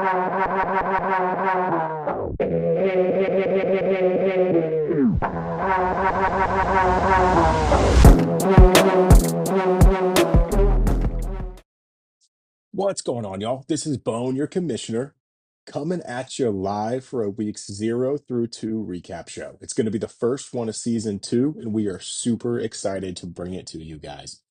What's going on, y'all? This is Bone, your commissioner, coming at you live for a week's 0 through 2 recap show. It's going to be the first one of season 2, and we are super excited to bring it to you guys.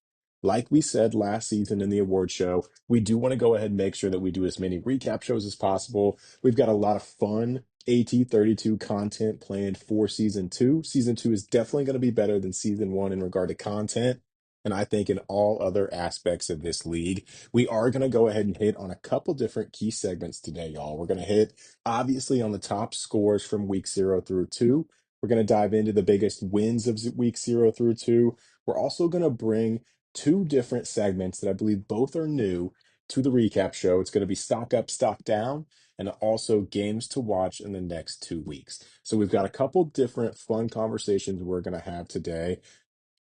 Like we said last season in the award show, we do want to go ahead and make sure that we do as many recap shows as possible. We've got a lot of fun AT32 content planned for season 2. Season 2 is definitely going to be better than season 1 in regard to content. And I think in all other aspects of this league, we are going to go ahead and hit on a couple different key segments today, y'all. We're going to hit obviously on the top scores from week 0 through 2. We're going to dive into the biggest wins of week 0 through 2. We're also going to bring two different segments that I believe both are new to the recap show. It's going to be stock up, stock down, and also games to watch in the next 2 weeks. So we've got a couple different fun conversations we're going to have today.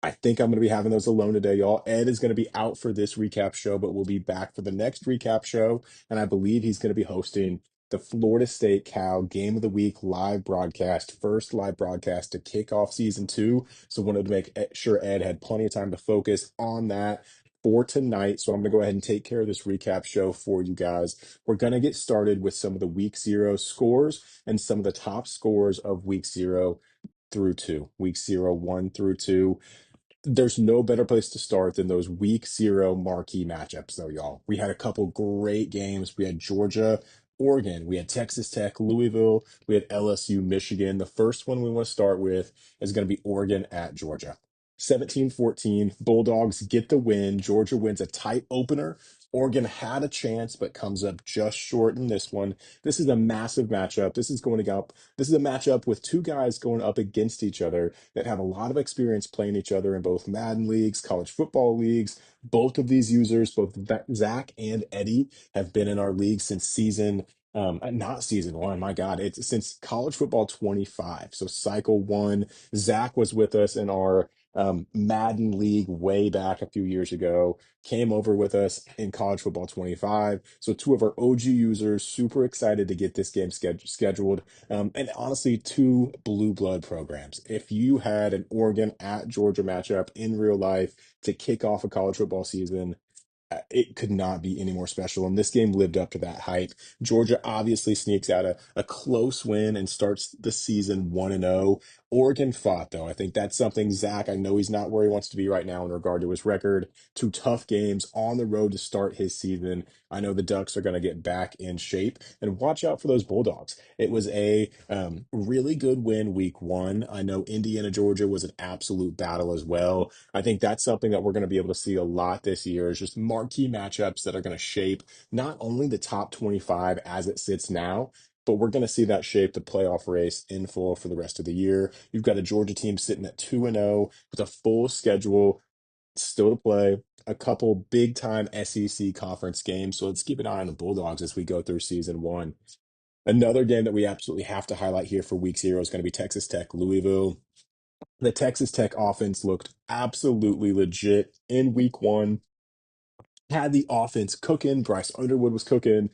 I think I'm going to be having those alone today, y'all. Ed is going to be out for this recap show, but we'll be back for the next recap show. And I believe he's going to be hosting the Florida State Cal Game of the Week live broadcast, first live broadcast to kick off season 2. So wanted to make sure Ed had plenty of time to focus on that for tonight. So I'm going to go ahead and take care of this recap show for you guys. We're going to get started with some of the week 0 scores and some of the top scores of week 0 through 2, week 0, 1 through 2. There's no better place to start than those week 0 marquee matchups, though, y'all. We had a couple great games. We had Georgia, Oregon. We had Texas Tech, Louisville. We had LSU, Michigan. The first one we want to start with is going to be Oregon at Georgia. 17-14. Bulldogs get the win. Georgia wins a tight opener. Oregon had a chance, but comes up just short in this one. This is a massive matchup. This is a matchup with two guys going up against each other that have a lot of experience playing each other in both Madden leagues, college football leagues. Both of these users, both Zach and Eddie, have been in our league since not season 1, my God, it's since college football 25. So cycle 1. Zach was with us in our Madden league way back a few years ago, came over with us in college football 25. So two of our OG users, super excited to get this game scheduled. And honestly, two blue blood programs. If you had an Oregon at Georgia matchup in real life to kick off a college football season, it could not be any more special. And this game lived up to that hype. Georgia obviously sneaks out a close win and starts the season 1-0. Oregon fought, though. I think that's something Zach, I know he's not where he wants to be right now in regard to his record. Two tough games on the road to start his season. I know the Ducks are going to get back in shape, and watch out for those Bulldogs. It was a really good win week 1. I know Indiana, Georgia was an absolute battle as well. I think that's something that we're going to be able to see a lot this year is just marquee matchups that are going to shape not only the top 25 as it sits now, but we're going to see that shape the playoff race in full for the rest of the year. You've got a Georgia team sitting at 2-0 with a full schedule still to play, a couple big time SEC conference games. So let's keep an eye on the Bulldogs as we go through season 1. Another game that we absolutely have to highlight here for week 0 is going to be Texas Tech, Louisville. The Texas Tech offense looked absolutely legit in week 1. Had the offense cooking. Bryce Underwood was cooking.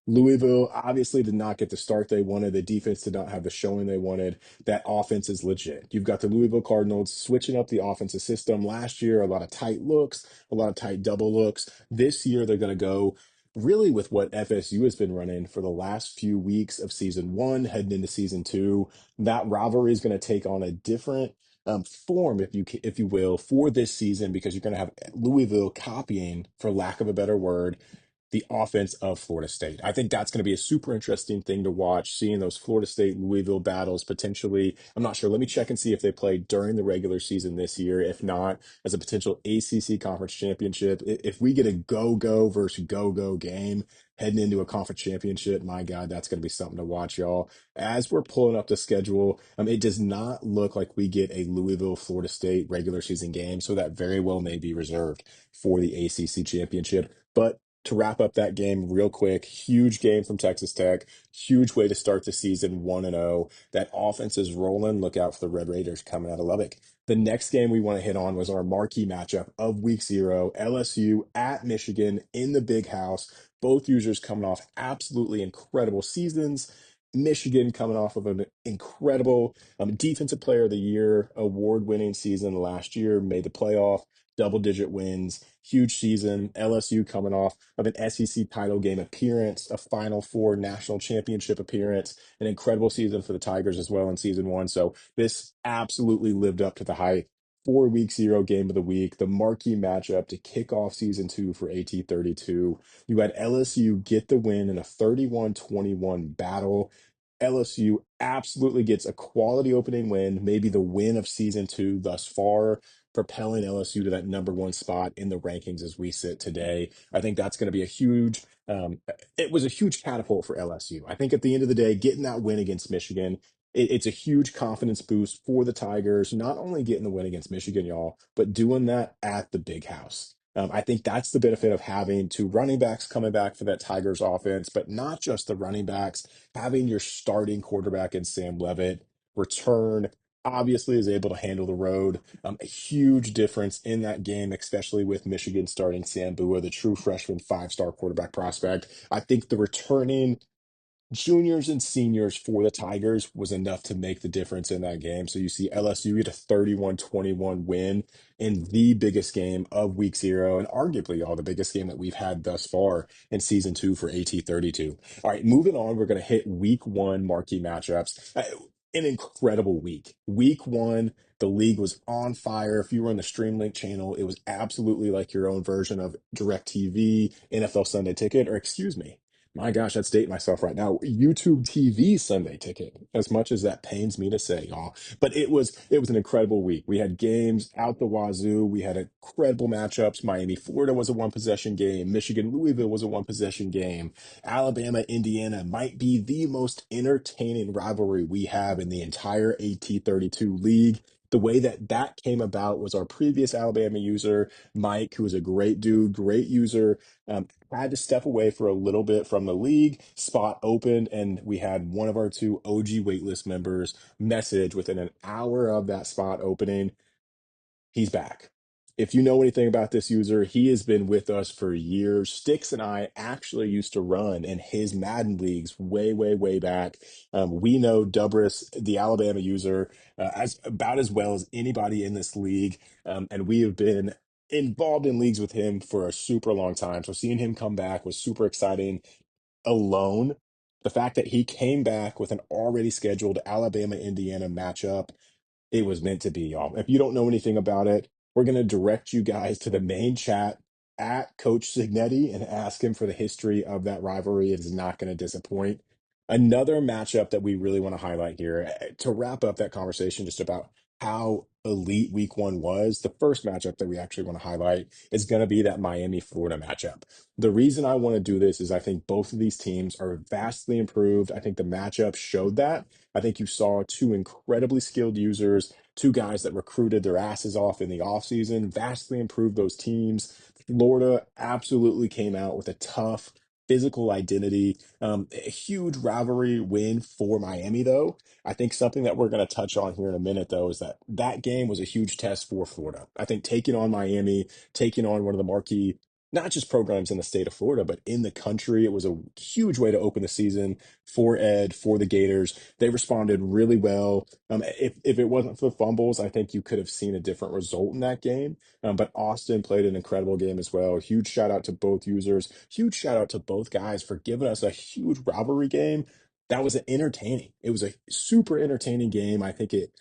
Louisville obviously did not get the start they wanted. The defense did not have the showing they wanted. That offense is legit. You've got the Louisville Cardinals switching up the offensive system. Last year, a lot of tight looks, a lot of tight double looks. This year, they're going to go really with what FSU has been running for the last few weeks of season 1, heading into season 2. That rivalry is going to take on a different form, if you will, for this season because you're going to have Louisville copying, for lack of a better word, the offense of Florida State. I think that's going to be a super interesting thing to watch, seeing those Florida State Louisville battles potentially. I'm not sure. Let me check and see if they play during the regular season this year. If not, as a potential ACC conference championship. If we get a go-go versus go-go game heading into a conference championship, my God, that's going to be something to watch, y'all. As we're pulling up the schedule, it does not look like we get a Louisville Florida State regular season game, so that very well may be reserved for the ACC championship. But to wrap up that game real quick, huge game from Texas Tech, huge way to start the season 1-0. That offense is rolling. Look out for the Red Raiders coming out of Lubbock. The next game we want to hit on was our marquee matchup of week 0, LSU at Michigan in the Big House. Both users coming off absolutely incredible seasons. Michigan coming off of an incredible Defensive Player of the Year award winning season last year, made the playoff, double digit wins, huge season. LSU coming off of an SEC title game appearance, a Final Four national championship appearance, an incredible season for the Tigers as well in season one. So this absolutely lived up to the hype. 4 week zero game of the week, the marquee matchup to kick off season two for AT32. You had LSU get the win in a 31-21 battle. LSU absolutely gets a quality opening win, maybe the win of season two thus far, propelling LSU to that number one spot in the rankings as we sit today. I think that's going to be a huge, it was a huge catapult for LSU. I think at the end of the day, getting that win against Michigan, it's a huge confidence boost for the Tigers, not only getting the win against Michigan, y'all, but doing that at the big house. I think that's the benefit of having two running backs coming back for that Tigers offense, but not just the running backs, having your starting quarterback in Sam Levitt return, obviously is able to handle the road. A huge difference in that game, especially with Michigan starting Sam Bua, the true freshman 5-star quarterback prospect. I think the returning juniors and seniors for the Tigers was enough to make the difference in that game. So you see LSU get a 31-21 win in the biggest game of week zero, and arguably all the biggest game that we've had thus far in season two for AT32. All right, moving on, we're going to hit week one marquee matchups. An incredible week. Week one, the league was on fire. If you were on the Streamlink channel, it was absolutely like your own version of DirecTV, NFL Sunday Ticket, or excuse me, my gosh, that's dating myself right now. YouTube TV Sunday Ticket, as much as that pains me to say, y'all. But it was an incredible week. We had games out the wazoo. We had incredible matchups. Miami, Florida was a one possession game. Michigan, Louisville was a one possession game. Alabama, Indiana might be the most entertaining rivalry we have in the entire AT32 league. The way that that came about was our previous Alabama user, Mike, who was a great dude, great user. Had to step away for a little bit from the league. Spot opened, and we had one of our two OG waitlist members message within an hour of that spot opening. He's back. If you know anything about this user, he has been with us for years. Sticks and I actually used to run in his Madden leagues way, way, way back. We know Dubris, the Alabama user, as about as well as anybody in this league, and we have been involved in leagues with him for a super long time. So seeing him come back was super exciting. Alone, the fact that he came back with an already scheduled Alabama Indiana matchup, it was meant to be, y'all. If you don't know anything about it, we're going to direct you guys to the main chat at Coach Signetti and ask him for the history of that rivalry. It is not going to disappoint. Another matchup that we really want to highlight here to wrap up that conversation just about how elite week one was. The first matchup that we actually want to highlight is going to be that Miami Florida matchup. The reason I want to do this is I think both of these teams are vastly improved. I think the matchup showed that. I think you saw two incredibly skilled users, two guys that recruited their asses off in the offseason, vastly improved those teams. Florida absolutely came out with a tough physical identity. A huge rivalry win for Miami, though. I think something that we're going to touch on here in a minute, though, is that that game was a huge test for Florida. I think taking on Miami, taking on one of the marquee not just programs in the state of Florida, but in the country. It was a huge way to open the season for Ed, for the Gators. They responded really well. If it wasn't for the fumbles, I think you could have seen a different result in that game. But Austin played an incredible game as well. Huge shout out to both users. Huge shout out to both guys for giving us a huge rivalry game. That was entertaining. It was a super entertaining game. I think it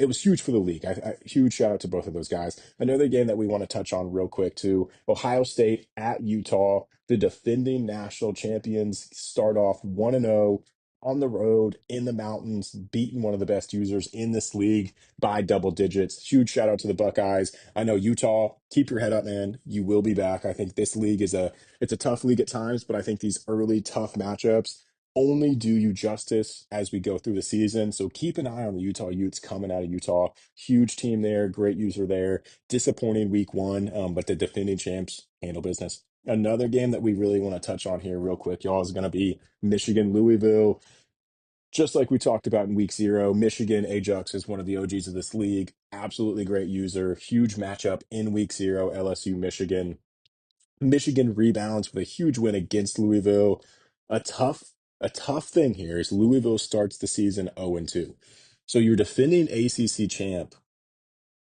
was huge for the league. Huge shout out to both of those guys. Another game that we want to touch on real quick too. Ohio State at Utah. The defending national champions start off 1-0 on the road in the mountains, beating one of the best users in this league by double digits. Huge shout out to the Buckeyes. I know Utah, keep your head up, man. You will be back. I think this league it's a tough league at times, but I think these early tough matchups only do you justice as we go through the season. So keep an eye on the Utah Utes coming out of Utah. Huge team there, great user there. Disappointing week one, but the defending champs handle business. Another game that we really want to touch on here real quick, y'all, is going to be Michigan Louisville. Just like we talked about in week zero, Michigan Ajax is one of the OGs of this league. Absolutely great user. Huge matchup in week zero, LSU Michigan. Michigan rebounds with a huge win against Louisville. A tough, a tough thing here is Louisville starts the season 0-2. So your defending ACC champ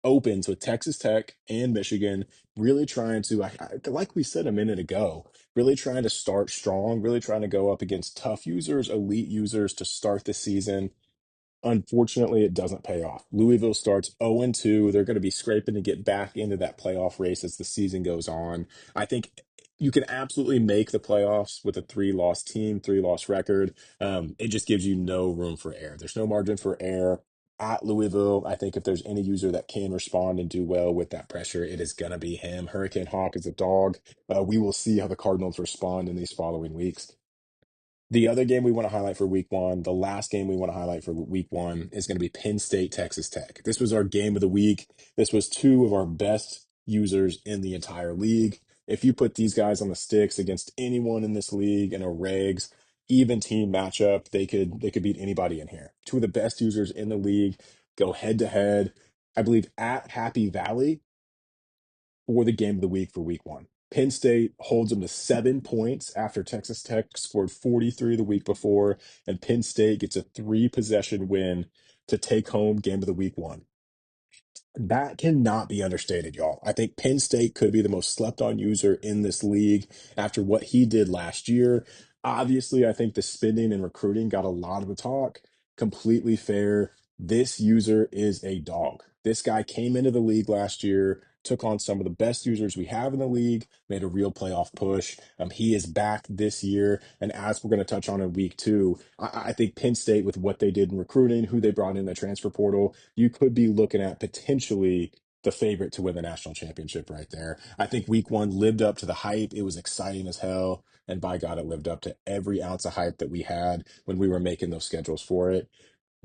opens with Texas Tech and Michigan, really trying to, like we said a minute ago, really trying to start strong, really trying to go up against tough users, elite users to start the season. Unfortunately, it doesn't pay off. Louisville starts 0-2. They're going to be scraping to get back into that playoff race as the season goes on. I think you can absolutely make the playoffs with a three-loss team, three-loss record. It just gives you no room for error. There's no margin for error at Louisville. I think if there's any user that can respond and do well with that pressure, it is going to be him. Hurricane Hawk is a dog. We will see how the Cardinals respond in these following weeks. The other game we want to highlight for week one, the last game we want to highlight for week one is going to be Penn State, Texas Tech. This was our game of the week. This was two of our best users in the entire league. If you put these guys on the sticks against anyone in this league in a regs, even team matchup, they could beat anybody in here. Two of the best users in the league go head to head. I believe at Happy Valley for the game of the week for week one. Penn State holds them to 7 points after Texas Tech scored 43 the week before, and Penn State gets a three-possession win to take home game of the week one. That cannot be understated, y'all. I think Penn State could be the most slept on user in this league after what he did last year. Obviously, I think the spending and recruiting got a lot of the talk. Completely fair. This user is a dog. This guy came into the league last year, took on some of the best users we have in the league, made a real playoff push. He is back this year. And as we're going to touch on in week two, I think Penn State, with what they did in recruiting, who they brought in the transfer portal, you could be looking at potentially the favorite to win the national championship right there. I think week one lived up to the hype. It was exciting as hell. And by God, it lived up to every ounce of hype that we had when we were making those schedules for it.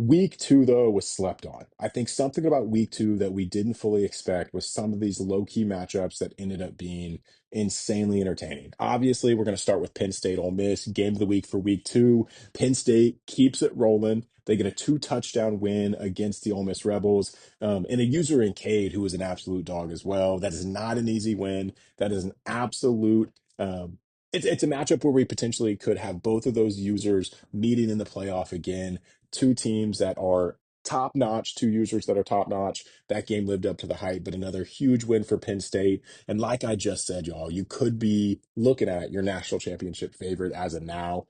Week two, though, was slept on. I think something about week two that we didn't fully expect was some of these low key matchups that ended up being insanely entertaining. Obviously, we're going to start with Penn State Ole Miss, game of the week for week two. Penn State keeps it rolling. They get a two-touchdown win against the Ole Miss Rebels, and a user in Cade who is an absolute dog as well. That is not an easy win. That is an absolute. It's a matchup where we potentially could have both of those users meeting in the playoff again. Two teams that are top notch, two users that are top notch. That game lived up to the hype, but another huge win for Penn State. And like I just said, y'all, you could be looking at your national championship favorite as of now.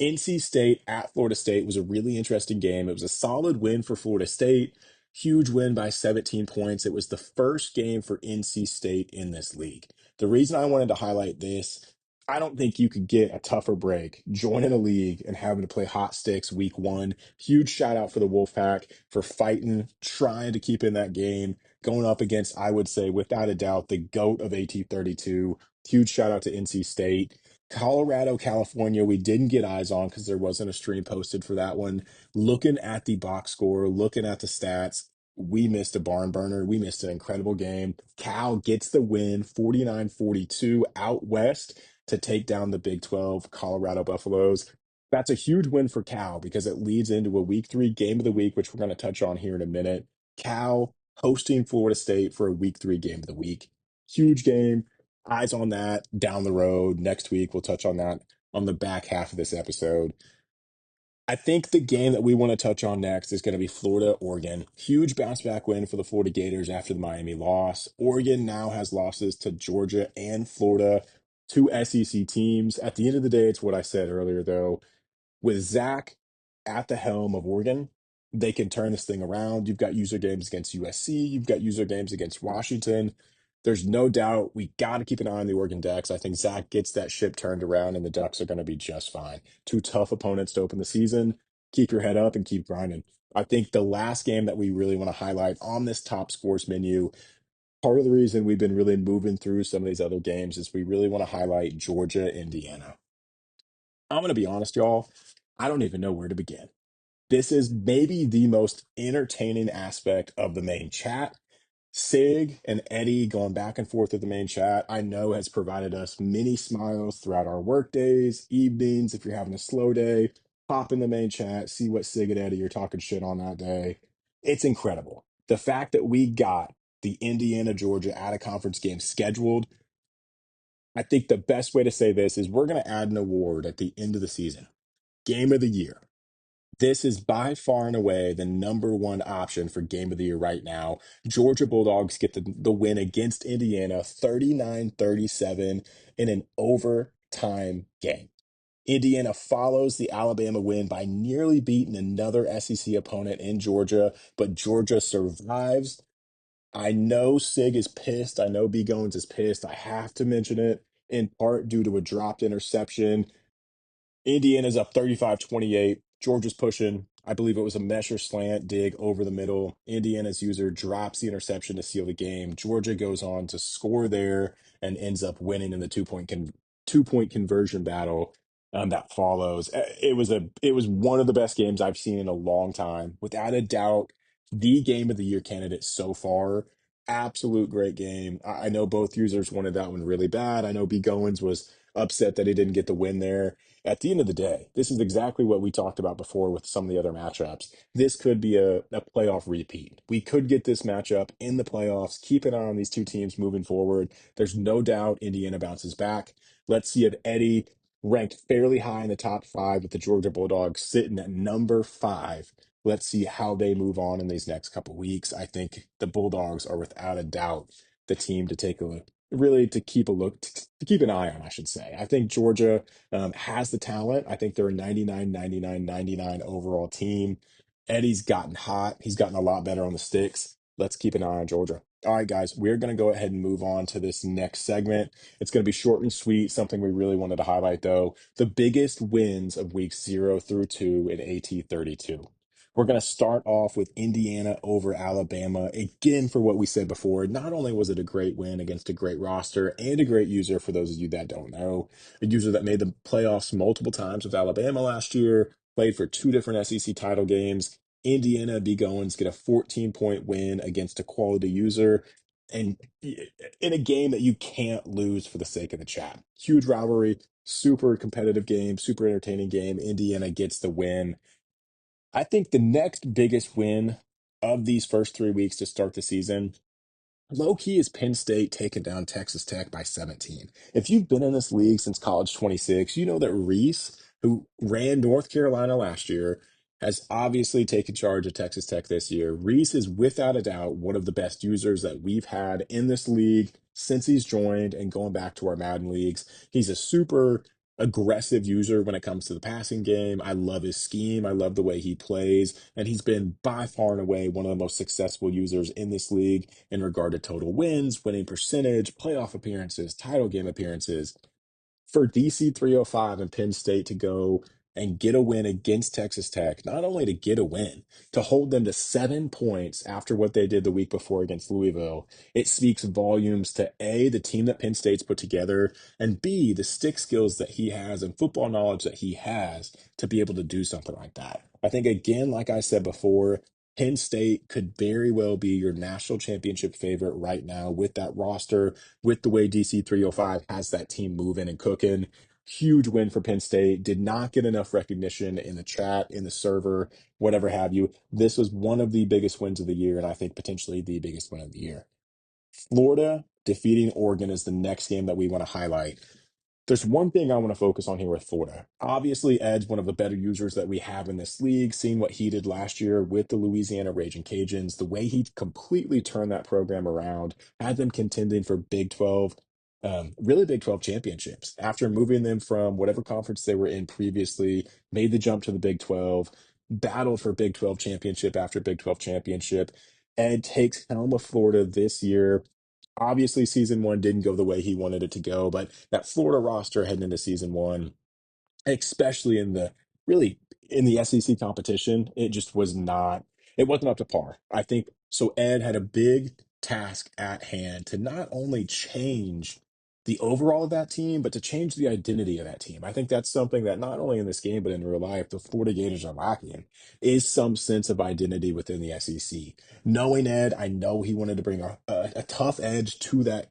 NC State at Florida State was a really interesting game. It was a solid win for Florida State, huge win by 17 points. It was the first game for NC State in this league. The reason I wanted to highlight this, I don't think you could get a tougher break joining a league and having to play hot sticks week one. Huge shout out for the Wolfpack for fighting, trying to keep in that game, going up against, I would say, without a doubt, the GOAT of AT32. Huge shout out to NC State. Colorado, California, we didn't get eyes on because there wasn't a stream posted for that one. Looking at the box score, looking at the stats, we missed a barn burner. We missed an incredible game. Cal gets the win 49-42 out west to take down the Big 12 Colorado Buffaloes. That's a huge win for Cal because it leads into a week three game of the week, which we're going to touch on here in a minute. Cal hosting Florida State for a week three game of the week. Huge game. Eyes on that down the road. Next week, we'll touch on that on the back half of this episode. I think the game that we want to touch on next is going to be Florida, Oregon. Huge bounce back win for the Florida Gators after the Miami loss. Oregon now has losses to Georgia and Florida, two SEC teams. At the end of the day, it's what I said earlier, though. With Zach at the helm of Oregon, they can turn this thing around. You've got user games against USC, you've got user games against Washington. There's no doubt we got to keep an eye on the Oregon Ducks. I think Zach gets that ship turned around, and the Ducks are going to be just fine. Two tough opponents to open the season. Keep your head up and keep grinding. I think the last game that we really want to highlight on this top scores menu, part of the reason we've been really moving through some of these other games is we really want to highlight Georgia, Indiana. I'm going to be honest, y'all. I don't even know where to begin. This is maybe the most entertaining aspect of the main chat. Sig and Eddie going back and forth with the main chat, I know has provided us many smiles throughout our work days, evenings. If you're having a slow day, pop in the main chat, see what Sig and Eddie are talking shit on that day. It's incredible. The fact that we got the Indiana Georgia out of conference game scheduled, I think the best way to say this is we're going to add an award at the end of the season. Game of the year. This is by far and away the number one option for game of the year right now. Georgia Bulldogs get the win against Indiana 39-37 in an overtime game. Indiana follows the Alabama win by nearly beating another SEC opponent in Georgia, but Georgia survives. I know Sig is pissed. I know B. Goins is pissed. I have to mention it in part due to a dropped interception. Indiana's up 35-28. Georgia's pushing. I believe it was a mesh or slant dig over the middle. Indiana's user drops the interception to seal the game. Georgia goes on to score there and ends up winning in the 2-point conversion battle that follows. It was one of the best games I've seen in a long time. Without a doubt, the game of the year candidate so far. Absolute great game. I know both users wanted that one really bad. I know B. Goins was upset that he didn't get the win there. At the end of the day, this is exactly what we talked about before with some of the other matchups. This could be a playoff repeat. We could get this matchup in the playoffs. Keep an eye on these two teams moving forward. There's no doubt Indiana bounces back. Let's see if Eddie, ranked fairly high in the top five with the Georgia Bulldogs, sitting at number five. Let's see how they move on in these next couple weeks. I think the Bulldogs are without a doubt the team to take a look, really to keep a look, to keep an eye on, I should say. I think Georgia has the talent. I think they're a 99, 99, 99 overall team. Eddie's gotten hot. He's gotten a lot better on the sticks. Let's keep an eye on Georgia. All right, guys, we're going to go ahead and move on to this next segment. It's going to be short and sweet, something we really wanted to highlight, though. The biggest wins of weeks 0 through 2 in AT 32. We're going to start off with Indiana over Alabama. Again, for what we said before, not only was it a great win against a great roster and a great user, for those of you that don't know, a user that made the playoffs multiple times with Alabama last year, played for two different SEC title games. Indiana B. Goins get a 14-point win against a quality user and in a game that you can't lose for the sake of the chat. Huge rivalry, super competitive game, super entertaining game. Indiana gets the win. I think the next biggest win of these first 3 weeks to start the season, low key, is Penn State taking down Texas Tech by 17. If you've been in this league since college 26, you know that Reese, who ran North Carolina last year, has obviously taken charge of Texas Tech this year. Reese is without a doubt one of the best users that we've had in this league since he's joined and going back to our Madden leagues. He's a super aggressive user when it comes to the passing game. I love his scheme. I love the way he plays. And he's been by far and away one of the most successful users in this league in regard to total wins, winning percentage, playoff appearances, title game appearances. For DC 305 and Penn State to go and get a win against Texas Tech, not only to get a win, to hold them to 7 points after what they did the week before against Louisville, it speaks volumes to A, the team that Penn State's put together, and B, the stick skills that he has and football knowledge that he has to be able to do something like that. I think, again, like I said before, Penn State could very well be your national championship favorite right now with that roster, with the way DC 305 has that team moving and cooking. Huge win for Penn State. Did not get enough recognition in the chat, in the server, whatever have you. This was one of the biggest wins of the year, and I think potentially the biggest win of the year. Florida defeating Oregon is the next game that we want to highlight. There's one thing I want to focus on here with Florida. Obviously, Ed's one of the better users that we have in this league, seeing what he did last year with the Louisiana Raging Cajuns, the way he completely turned that program around, had them contending for Big 12, really Big 12 championships. After moving them from whatever conference they were in previously, made the jump to the Big 12, battled for Big 12 championship after Big 12 championship. Ed takes helm of Florida this year. Obviously, season one didn't go the way he wanted it to go, but that Florida roster heading into season one, especially in the really in the SEC competition, it just was not, it wasn't up to par. I think so. Ed had a big task at hand to not only change the overall of that team, but to change the identity of that team. I think that's something that not only in this game, but in real life, the Florida Gators are lacking is some sense of identity within the SEC. Knowing Ed, I know he wanted to bring a tough edge to that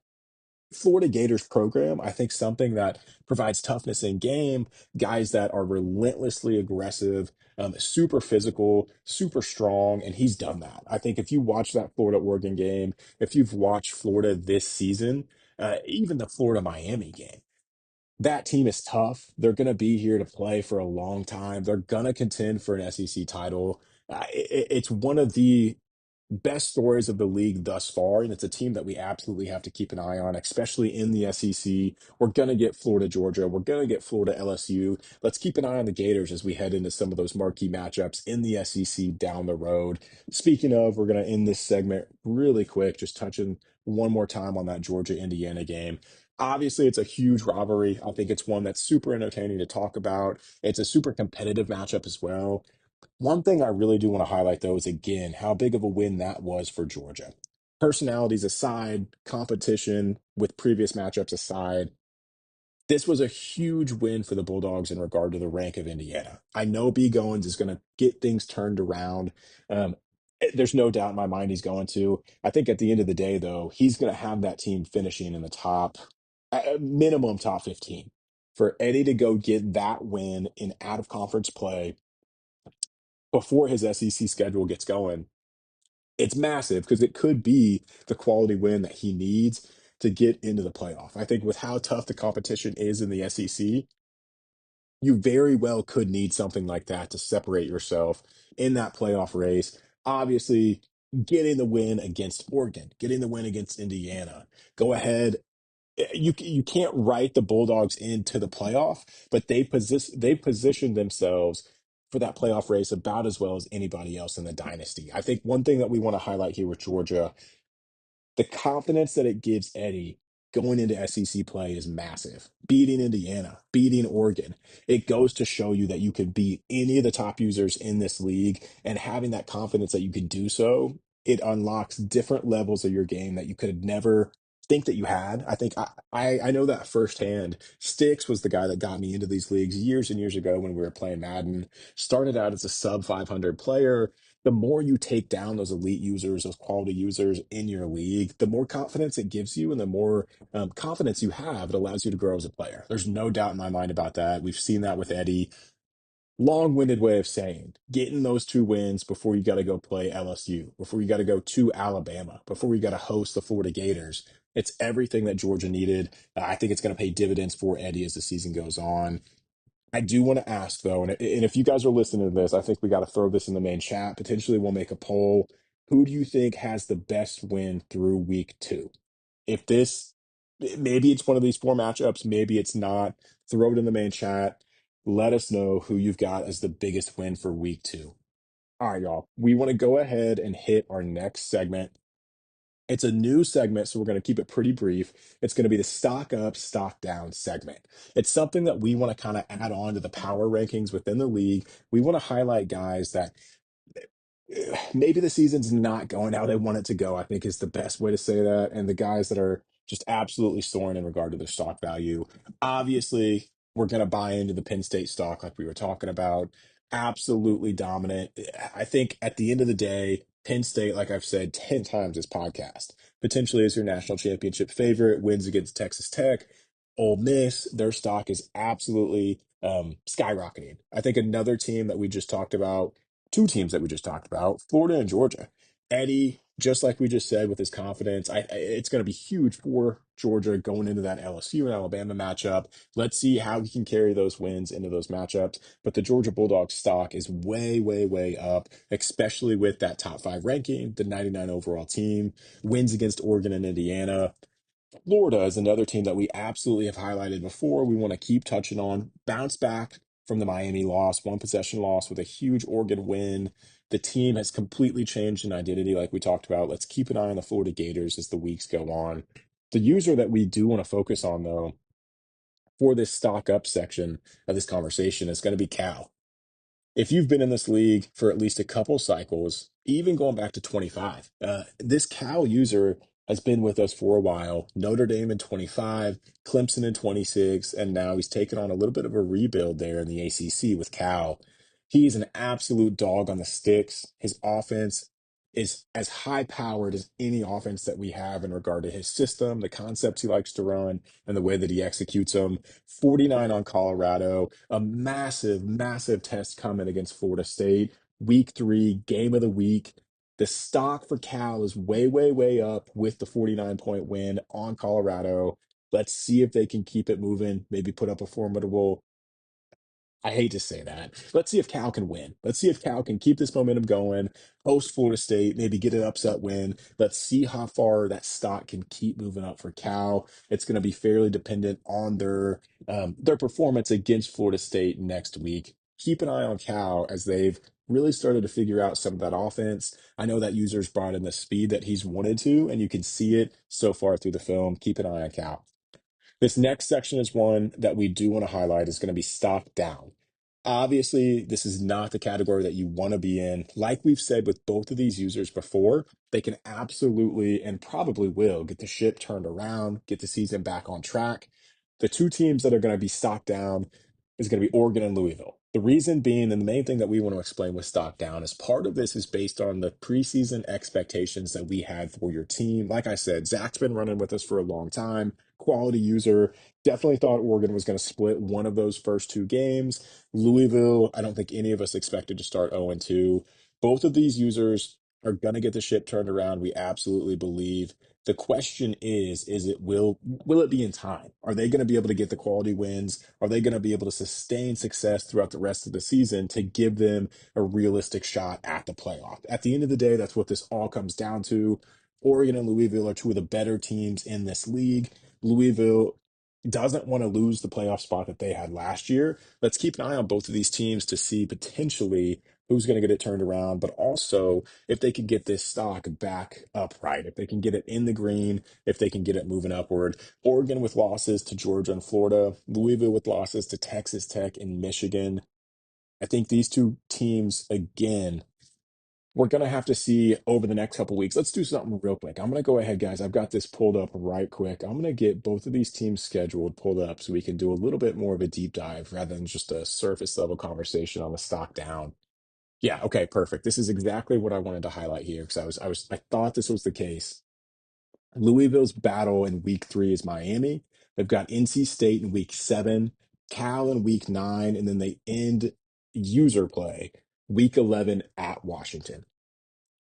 Florida Gators program. I think something that provides toughness in game, guys that are relentlessly aggressive, super physical, super strong, and he's done that. I think if you watch that Florida Oregon game, if you've watched Florida this season, even the Florida Miami game. That team is tough. They're going to be here to play for a long time. They're going to contend for an SEC title. It's one of the best stories of the league thus far, and it's a team that we absolutely have to keep an eye on, especially in the SEC. We're going to get Florida, Georgia. We're going to get Florida, LSU. Let's keep an eye on the Gators as we head into some of those marquee matchups in the SEC down the road. Speaking of, we're going to end this segment really quick, just touching one more time on that Georgia Indiana game. Obviously, it's a huge rivalry. I think it's one that's super entertaining to talk about. It's a super competitive matchup as well. One thing I really do want to highlight, though, is again how big of a win that was for Georgia. Personalities aside, competition with previous matchups aside, this was a huge win for the Bulldogs in regard to the rank of Indiana. I know B. Goins is going to get things turned around. There's no doubt in my mind he's going to. I think at the end of the day, though, he's going to have that team finishing in the top, minimum top 15. For Eddie to go get that win in out of conference play before his SEC schedule gets going, it's massive because it could be the quality win that he needs to get into the playoff. I think with how tough the competition is in the SEC, you very well could need something like that to separate yourself in that playoff race. Obviously, getting the win against Oregon, getting the win against Indiana. Go ahead. You can't write the Bulldogs into the playoff, but they positioned themselves for that playoff race about as well as anybody else in the dynasty. I think one thing that we want to highlight here with Georgia, the confidence that it gives Eddie going into SEC play is massive. Beating Indiana, beating Oregon, it goes to show you that you can beat any of the top users in this league, and having that confidence that you can do so, it unlocks different levels of your game that you could never think that you had. I think I know that firsthand. Sticks was the guy that got me into these leagues years and years ago when we were playing Madden. Started out as a sub 500 player. The more you take down those elite users, those quality users in your league, the more confidence it gives you, and the more confidence you have, it allows you to grow as a player. There's no doubt in my mind about that. We've seen that with Eddie. Long-winded way of saying getting those two wins before you got to go play LSU, before you got to go to Alabama, before you got to host the Florida Gators. It's everything that Georgia needed. I think it's going to pay dividends for Eddie as the season goes on. I do want to ask though, and if you guys are listening to this, I think we got to throw this in the main chat. Potentially, we'll make a poll. Who do you think has the best win through week two? If this, maybe it's one of these four matchups, maybe it's not. Throw it in the main chat. Let us know who you've got as the biggest win for week two. All right, y'all. We want to go ahead and hit our next segment. It's a new segment, so we're going to keep it pretty brief. It's going to be the stock up, stock down segment. It's something that we want to kind of add on to the power rankings within the league. We want to highlight guys that maybe the season's not going how they want it to go, I think is the best way to say that. And the guys that are just absolutely soaring in regard to their stock value. Obviously, we're going to buy into the Penn State stock like we were talking about. Absolutely dominant. I think at the end of the day, Penn State, like I've said 10 times this podcast, potentially is your national championship favorite, wins against Texas Tech. Ole Miss, their stock is absolutely skyrocketing. I think another team that we just talked about, two teams that we just talked about, Florida and Georgia. Eddie, just like we just said with his confidence, it's going to be huge for Georgia going into that LSU and Alabama matchup. Let's see how he can carry those wins into those matchups. But the Georgia Bulldogs stock is way, way, way up, especially with that top five ranking, the 99 overall team, wins against Oregon and Indiana. Florida is another team that we absolutely have highlighted before. We want to keep touching on. Bounce back from the Miami loss, one possession loss with a huge Oregon win. The team has completely changed in identity, like we talked about. Let's keep an eye on the Florida Gators as the weeks go on. The user that we do want to focus on, though, for this stock up section of this conversation is going to be Cal. If you've been in this league for at least a couple cycles, even going back to 25, this Cal user has been with us for a while. Notre Dame in 25, Clemson in 26, and now he's taken on a little bit of a rebuild there in the ACC with Cal. He's an absolute dog on the sticks. His offense is as high powered as any offense that we have in regard to his system, the concepts he likes to run, and the way that he executes them. 49 on Colorado, a massive, massive test coming against Florida State. Week three, game of the week. The stock for Cal is way, way, way up with the 49-point win on Colorado. Let's see if they can keep it moving, maybe put up a formidable. I hate to say that. Let's see if Cal can win. Let's see if Cal can keep this momentum going, host Florida State, maybe get an upset win. Let's see how far that stock can keep moving up for Cal. It's going to be fairly dependent on their performance against Florida State next week. Keep an eye on Cal as they've really started to figure out some of that offense. I know that user's brought in the speed that he's wanted to, and you can see it so far through the film. Keep an eye on Cal. This next section is one that we do want to highlight is going to be stock down. Obviously, this is not the category that you want to be in. Like we've said with both of these users before, they can absolutely and probably will get the ship turned around, get the season back on track. The two teams that are going to be stock down is going to be Oregon and Louisville. The reason being, and the main thing that we want to explain with stock down is part of this is based on the preseason expectations that we had for your team. Like I said, Zach's been running with us for a long time, quality user. Definitely thought Oregon was going to split one of those first two games. Louisville, I don't think any of us expected to start 0-2. Both of these users are going to get the ship turned around. We absolutely believe. The question is it will it be in time? Are they going to be able to get the quality wins? Are they going to be able to sustain success throughout the rest of the season to give them a realistic shot at the playoff? At the end of the day, that's what this all comes down to. Oregon and Louisville are two of the better teams in this league. Louisville doesn't want to lose the playoff spot that they had last year. Let's keep an eye on both of these teams to see potentially who's going to get it turned around, but also if they can get this stock back upright, if they can get it in the green, if they can get it moving upward. Oregon with losses to Georgia and Florida, Louisville with losses to Texas Tech and Michigan. I think these two teams, again, we're going to have to see over the next couple weeks. Let's do something real quick. I'm going to go ahead, guys. I've got this pulled up right quick. I'm going to get both of these teams scheduled pulled up so we can do a little bit more of a deep dive rather than just a surface level conversation on the stock down. Yeah, okay, perfect. This is exactly what I wanted to highlight here because I thought this was the case. Louisville's battle in week 3 is Miami. They've got NC State in week 7, Cal in week 9, and then they end user play week 11 at Washington.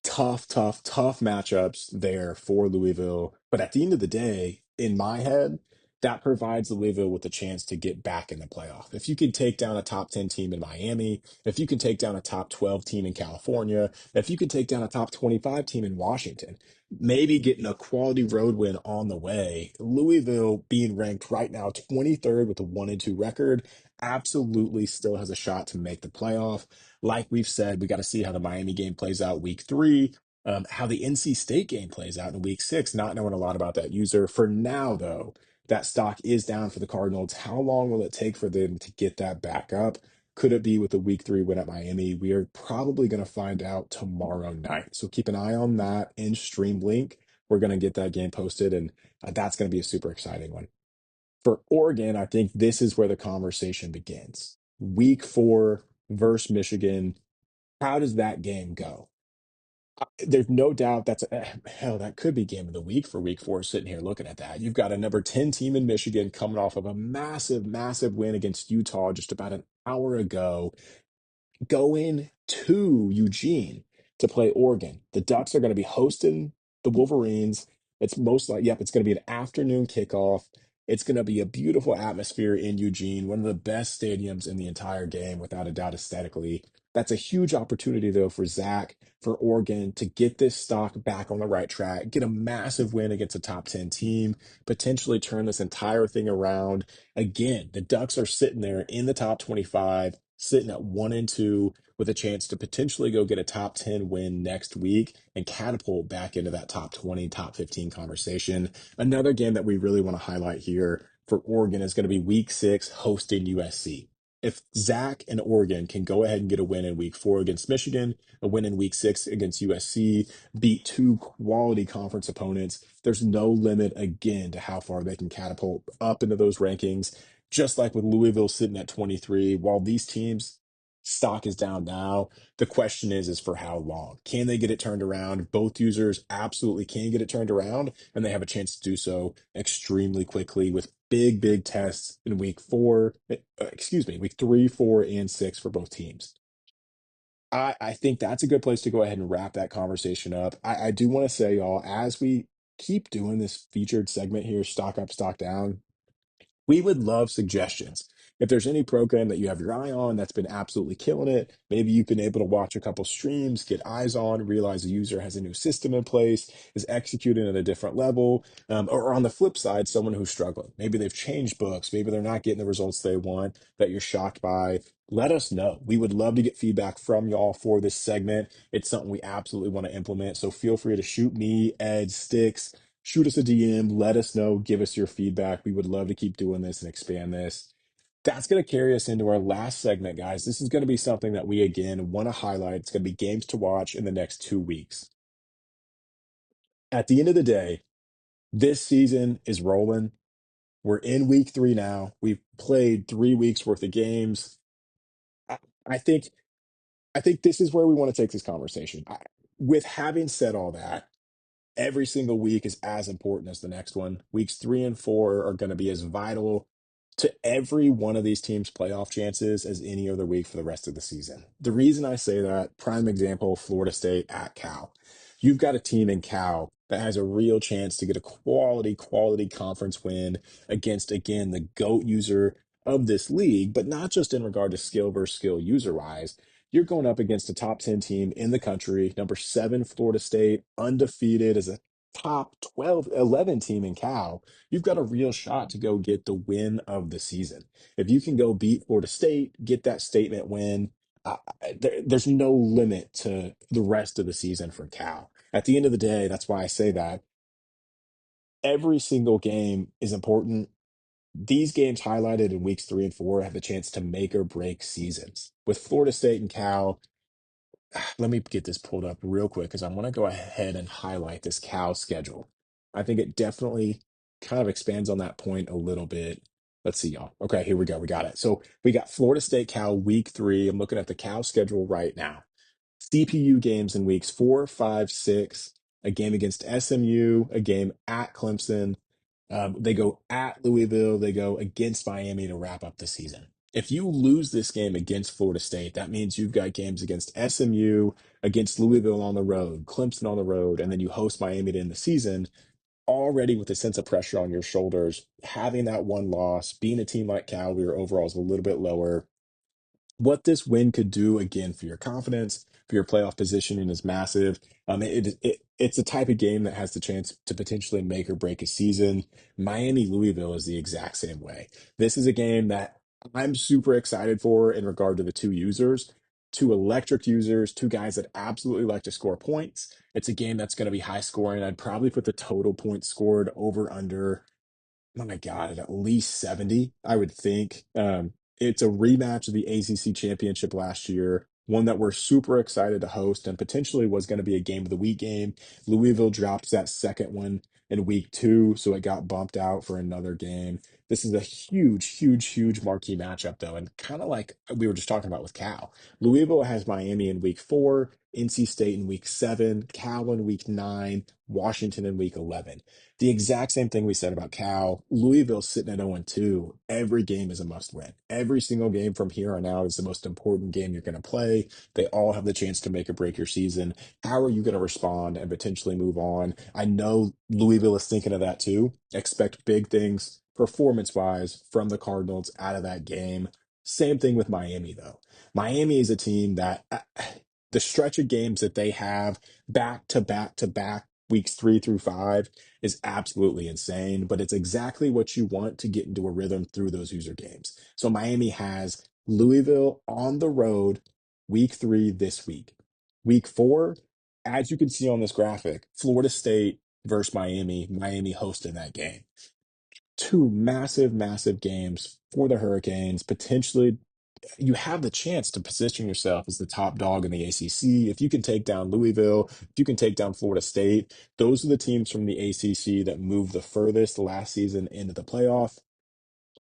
Tough, tough, tough matchups there for Louisville. But at the end of the day, in my head, that provides Louisville with a chance to get back in the playoff. If you can take down a top 10 team in Miami, if you can take down a top 12 team in California, if you can take down a top 25 team in Washington, maybe getting a quality road win on the way, Louisville being ranked right now 23rd with a 1-2 record, absolutely still has a shot to make the playoff. Like we've said, we got to see how the Miami game plays out week 3, how the NC State game plays out in week 6, not knowing a lot about that user. For now, though, that stock is down for the Cardinals. How long will it take for them to get that back up? Could it be with a week 3 win at Miami? We are probably going to find out tomorrow night. So keep an eye on that in Stream Link. We're going to get that game posted, and that's going to be a super exciting one. For Oregon, I think this is where the conversation begins. Week 4 versus Michigan. How does that game go? There's no doubt hell, that could be game of the week for week 4, sitting here looking at that. You've got a number 10 team in Michigan coming off of a massive, massive win against Utah just about an hour ago, going to Eugene to play Oregon. The Ducks are going to be hosting the Wolverines. It's most like, yep, it's going to be an afternoon kickoff. It's going to be a beautiful atmosphere in Eugene, one of the best stadiums in the entire game, without a doubt, aesthetically. That's a huge opportunity, though, for Zach, for Oregon to get this stock back on the right track, get a massive win against a top 10 team, potentially turn this entire thing around. Again, the Ducks are sitting there in the top 25, sitting at 1-2 with a chance to potentially go get a top 10 win next week and catapult back into that top 20, top 15 conversation. Another game that we really want to highlight here for Oregon is going to be week 6 hosting USC. If Zach and Oregon can go ahead and get a win in week 4 against Michigan, a win in week 6 against USC, beat two quality conference opponents, there's no limit again to how far they can catapult up into those rankings. Just like with Louisville sitting at 23, while these teams stock is down now, the question is for how long? Can they get it turned around? Both users absolutely can get it turned around, and they have a chance to do so extremely quickly with big, big tests in week 4, week 3, 4, and 6 for both teams. I think that's a good place to go ahead and wrap that conversation up. I do want to say, y'all, as we keep doing this featured segment here, stock up, stock down, we would love suggestions. If there's any program that you have your eye on that's been absolutely killing it, maybe you've been able to watch a couple streams, get eyes on, realize a user has a new system in place, is executing at a different level, or on the flip side, someone who's struggling. Maybe they've changed books, maybe they're not getting the results they want that you're shocked by. Let us know. We would love to get feedback from y'all for this segment. It's something we absolutely want to implement. So feel free to shoot me, Ed, Sticks, shoot us a DM, let us know, give us your feedback. We would love to keep doing this and expand this. That's going to carry us into our last segment, guys. This is going to be something that we, again, want to highlight. It's going to be games to watch in the next 2 weeks. At the end of the day, this season is rolling. We're in week 3 now. We've played 3 weeks worth of games. I, I think I think this is where we want to take this conversation. With having said all that, every single week is as important as the next one. Weeks 3 and 4 are going to be as vital to every one of these teams' playoff chances as any other week for the rest of the season. The reason I say that, prime example, Florida State at Cal. You've got a team in Cal that has a real chance to get a quality conference win against, again, the GOAT user of this league, but not just in regard to skill versus skill user wise. You're going up against a top 10 team in the country, number 7 Florida State, undefeated as a top 12, 11 team in Cal. You've got a real shot to go get the win of the season. If you can go beat Florida State, get that statement win, there's no limit to the rest of the season for Cal. At the end of the day, that's why I say that every single game is important. These games highlighted in weeks 3 and 4 have the chance to make or break seasons. With Florida State and Cal, let me get this pulled up real quick because I want to go ahead and highlight this Cal schedule. I think it definitely kind of expands on that point a little bit. Let's see, y'all. Okay, here we go. We got it. So we got Florida State Cal week 3. I'm looking at the Cal schedule right now. CPU games in weeks 4, 5, 6, a game against SMU, a game at Clemson. They go at Louisville, they go against Miami to wrap up the season. If you lose this game against Florida State, that means you've got games against SMU, against Louisville on the road, Clemson on the road, and then you host Miami to end the season already with a sense of pressure on your shoulders. Having that one loss, being a team like Cal, where your overall is a little bit lower, what this win could do again for your confidence, for your playoff positioning is massive. It's a type of game that has the chance to potentially make or break a season. Miami Louisville is the exact same way. This is a game that I'm super excited for in regard to the two users, two electric users, two guys that absolutely like to score points. It's a game that's going to be high scoring. I'd probably put the total points scored over under, oh my God, at least 70, I would think. It's a rematch of the ACC championship last year, one that we're super excited to host and potentially was going to be a game of the week game. Louisville dropped that second one in week 2, so it got bumped out for another game. This is a huge marquee matchup, though, and kind of like we were just talking about with Cal. Louisville has Miami in week 4, NC State in week 7, Cal in week 9, Washington in week 11. The exact same thing we said about Cal. Louisville's sitting at 0-2. Every game is a must win. Every single game from here on out is the most important game you're going to play. They all have the chance to make or break your season. How are you going to respond and potentially move on? I know Louisville is thinking of that too. Expect big things performance wise from the Cardinals out of that game. Same thing with Miami, though. Miami is a team that the stretch of games that they have back to back to back, weeks 3 through 5, is absolutely insane, but it's exactly what you want to get into a rhythm through those user games. So Miami has Louisville on the road week 3 this week. Week 4, as you can see on this graphic, Florida State versus Miami, Miami hosting that game. Two massive games for the Hurricanes, potentially you have the chance to position yourself as the top dog in the ACC. If you can take down Louisville, if you can take down Florida State, those are the teams from the ACC that moved the furthest last season into the playoff.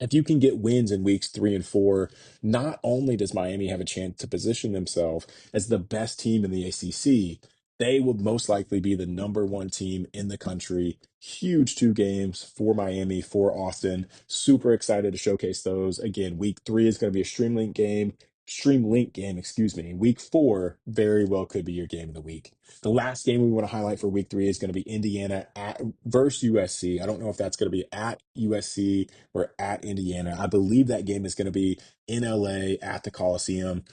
If you can get wins in weeks 3 and 4, not only does Miami have a chance to position themselves as the best team in the ACC, they will most likely be the number 1 team in the country. Huge 2 games for Miami, for Austin. Super excited to showcase those. Again, week 3 is going to be a Streamlink game. Stream Link game, excuse me. Week 4 very well could be your game of the week. The last game we want to highlight for week 3 is going to be Indiana at versus USC. I don't know if that's going to be at USC or at Indiana. I believe that game is going to be in LA at the Coliseum.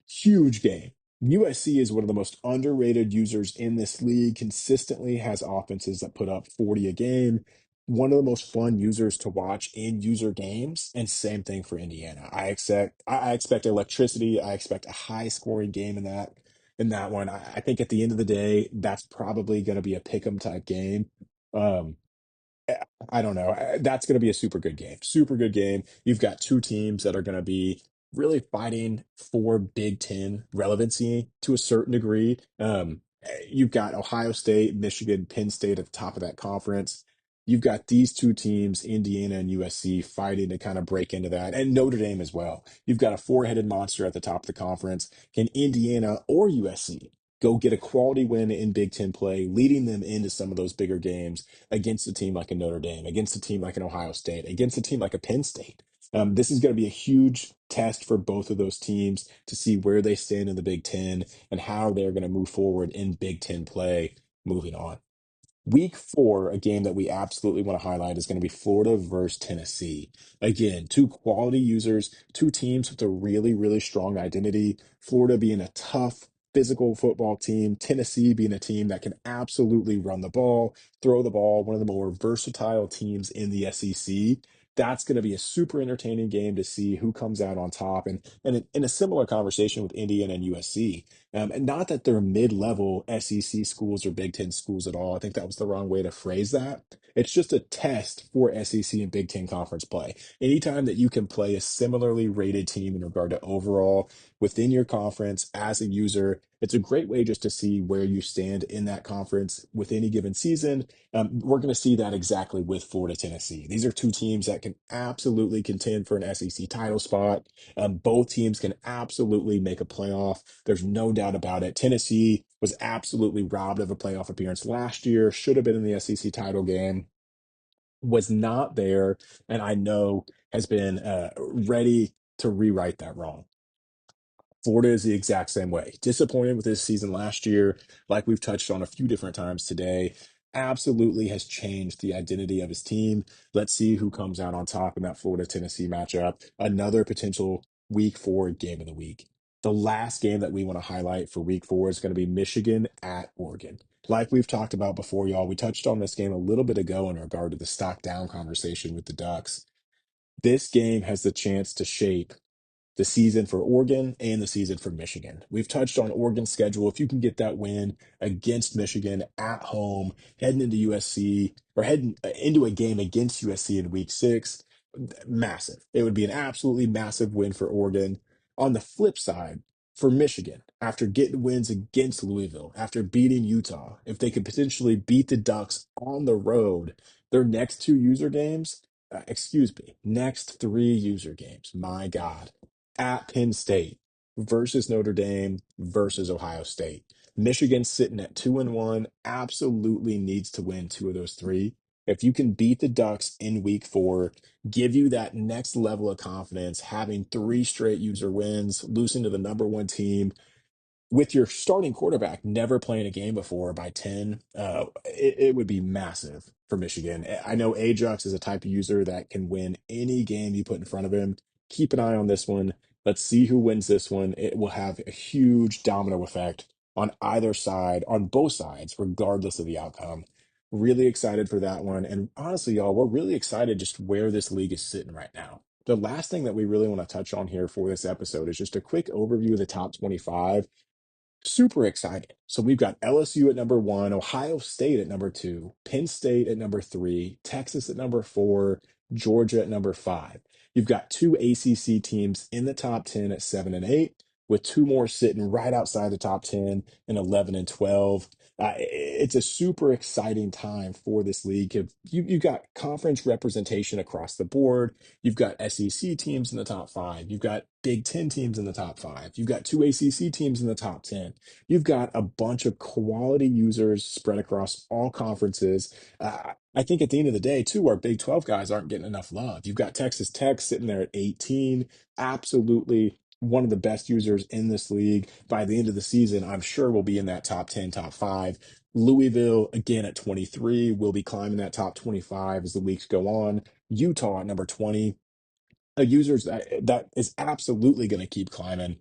Huge game. USC is one of the most underrated users in this league, consistently has offenses that put up 40 a game. One of the most fun users to watch in user games, and same thing for Indiana. I expect electricity. I expect a high scoring game in that one. I think at the end of the day, that's probably going to be a pick 'em type game. Um, I don't know. That's going to be a super good game. Super good game. You've got two teams that are going to be really fighting for Big Ten relevancy to a certain degree. You've got Ohio State, Michigan, Penn State at the top of that conference. You've got these two teams, Indiana and USC, fighting to kind of break into that, and Notre Dame as well. You've got a four-headed monster at the top of the conference. Can Indiana or USC go get a quality win in Big Ten play, leading them into some of those bigger games against a team like a Notre Dame, against a team like an Ohio State, against a team like a Penn State? This is going to be a huge test for both of those teams to see where they stand in the Big Ten and how they're going to move forward in Big Ten play moving on. Week 4, a game that we absolutely want to highlight is going to be Florida versus Tennessee. Again, two quality users, two teams with a really, really strong identity. Florida being a tough, physical football team, Tennessee being a team that can absolutely run the ball, throw the ball, one of the more versatile teams in the SEC. That's going to be a super entertaining game to see who comes out on top. And in a similar conversation with Indiana and USC, and not that they're mid-level SEC schools or Big Ten schools at all. I think that was the wrong way to phrase that. It's just a test for SEC and Big Ten conference play. Anytime that you can play a similarly rated team in regard to overall within your conference as a user, it's a great way just to see where you stand in that conference with any given season. We're going to see that exactly with Florida, Tennessee. These are two teams that can absolutely contend for an SEC title spot. Both teams can absolutely make a playoff. There's no doubt about it. Tennessee was absolutely robbed of a playoff appearance last year, should have been in the SEC title game, was not there, and I know has been ready to rewrite that wrong. Florida is the exact same way. Disappointed with this season last year, like we've touched on a few different times today. Absolutely has changed the identity of his team. Let's see who comes out on top in that Florida Tennessee matchup. Another potential week 4 game of the week. The last game that we want to highlight for week 4 is going to be Michigan at Oregon. Like we've talked about before, y'all, we touched on this game a little bit ago in regard to the stock down conversation with the Ducks. This game has the chance to shape the season for Oregon and the season for Michigan. We've touched on Oregon's schedule. If you can get that win against Michigan at home, heading into USC or heading into a game against USC in week 6, massive. It would be an absolutely massive win for Oregon. On the flip side, for Michigan, after getting wins against Louisville, after beating Utah, if they could potentially beat the Ducks on the road, their next two user games, excuse me, next 3 user games, my God, at Penn State versus Notre Dame versus Ohio State. Michigan sitting at 2-1, absolutely needs to win 2 of those 3. If you can beat the Ducks in week 4, give you that next level of confidence, having 3 straight user wins, losing to the number 1 team, with your starting quarterback never playing a game before by 10, it would be massive for Michigan. I know Ajax is a type of user that can win any game you put in front of him. Keep an eye on this one. Let's see who wins this one. It will have a huge domino effect on either side, on both sides, regardless of the outcome. Really excited for that one. And honestly, y'all, we're really excited just where this league is sitting right now. The last thing that we really want to touch on here for this episode is just a quick overview of the top 25. Super excited. So we've got LSU at number 1, Ohio State at number 2, Penn State at number 3, Texas at number 4, Georgia at number 5. You've got 2 ACC teams in the top 10 at 7 and 8, with 2 more sitting right outside the top 10 in 11 and 12. It's a super exciting time for this league. You've got conference representation across the board. You've got SEC teams in the top 5. You've got Big Ten teams in the top 5. You've got 2 ACC teams in the top 10. You've got a bunch of quality users spread across all conferences. I think at the end of the day, too, our Big 12 guys aren't getting enough love. You've got Texas Tech sitting there at 18, absolutely one of the best users in this league. By the end of the season, I'm sure we'll be in that top 10, top five. Louisville, again at 23, will be climbing that top 25 as the weeks go on. Utah at number 20, a users that is absolutely going to keep climbing.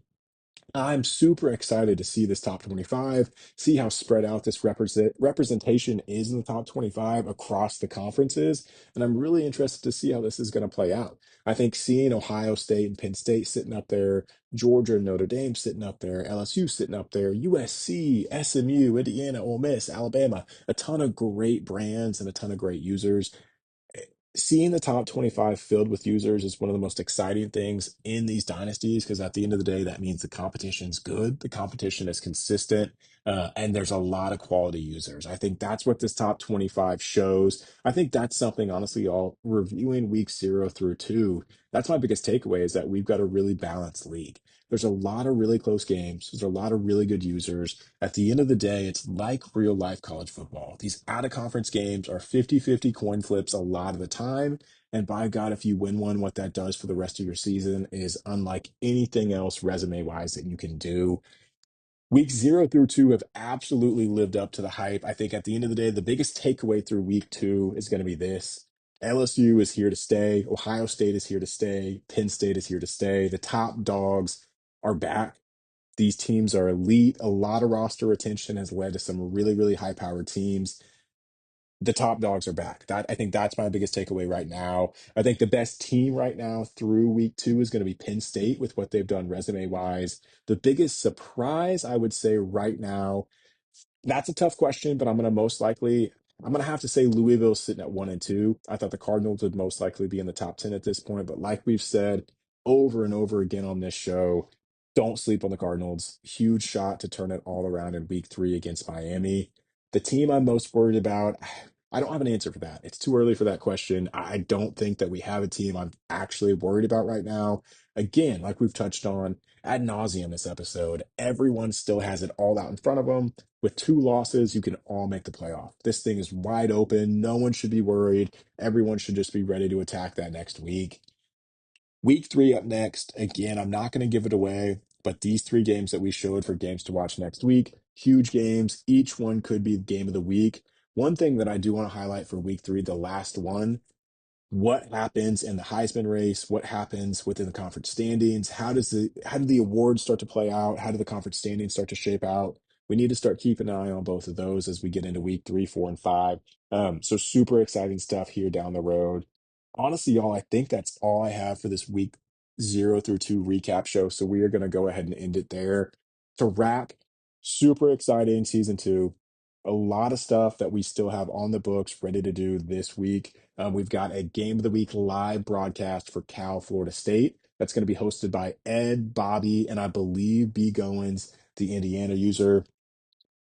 I'm super excited to see this top 25, see how spread out this representation is in the top 25 across the conferences. And I'm really interested to see how this is going to play out. I think seeing Ohio State and Penn State sitting up there, Georgia and Notre Dame sitting up there, LSU sitting up there, USC, SMU, Indiana, Ole Miss, Alabama, a ton of great brands and a ton of great users. Seeing the top 25 filled with users is one of the most exciting things in these dynasties because at the end of the day, that means the competition's good, the competition is consistent, and there's a lot of quality users. I think that's what this top 25 shows. I think that's something, honestly, y'all, reviewing week 0 through 2, that's my biggest takeaway is that we've got a really balanced league. There's a lot of really close games. There's a lot of really good users. At the end of the day, it's like real life college football. These out of conference games are 50-50 coin flips a lot of the time. And by God, if you win one, what that does for the rest of your season is unlike anything else resume wise that you can do. Week 0 through 2 have absolutely lived up to the hype. I think at the end of the day, the biggest takeaway through week 2 is going to be this. LSU is here to stay. Ohio State is here to stay. Penn State is here to stay. The top dogs are back. These teams are elite. A lot of roster retention has led to some really, really high powered teams. The top dogs are back. That I think that's my biggest takeaway right now. I think the best team right now through week 2 is going to be Penn State with what they've done resume wise. The biggest surprise I would say right now, that's a tough question, but I'm gonna have to say Louisville's sitting at 1 and 2. I thought the Cardinals would most likely be in the top 10 at this point, but like we've said over and over again on this show, don't sleep on the Cardinals. Huge shot to turn it all around in week 3 against Miami. The team I'm most worried about, I don't have an answer for that. It's too early for that question. I don't think that we have a team I'm actually worried about right now. Again, like we've touched on ad nauseum this episode, everyone still has it all out in front of them. With 2 losses, you can all make the playoff. This thing is wide open. No one should be worried. Everyone should just be ready to attack that next week. Week 3 up next. Again, I'm not going to give it away, but these 3 games that we showed for games to watch next week, huge games. Each one could be the game of the week. One thing that I do want to highlight for week 3, the last one, what happens in the Heisman race, what happens within the conference standings, how do the awards start to play out, how do the conference standings start to shape out? We need to start keeping an eye on both of those as we get into week 3, 4, and 5. So super exciting stuff here down the road. Honestly, y'all, I think that's all I have for this week 0 through 2 recap show. So we are going to go ahead and end it there. To wrap, super exciting season 2. A lot of stuff that we still have on the books ready to do this week. We've got a game of the week live broadcast for Cal Florida State. That's going to be hosted by Ed, Bobby, and I believe B. Goins, the Indiana user.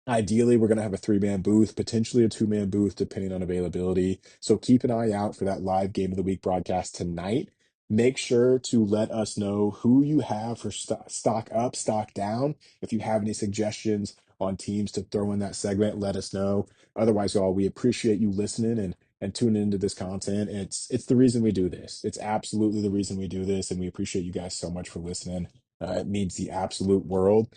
Ideally, we're going to have a 3-man booth, potentially a 2-man booth, depending on availability. So keep an eye out for that live game of the week broadcast tonight. Make sure to let us know who you have for stock up, stock down. If you have any suggestions on teams to throw in that segment, let us know. Otherwise, y'all, we appreciate you listening and tuning into this content. It's the reason we do this. It's absolutely the reason we do this, and we appreciate you guys so much for listening. It means the absolute world.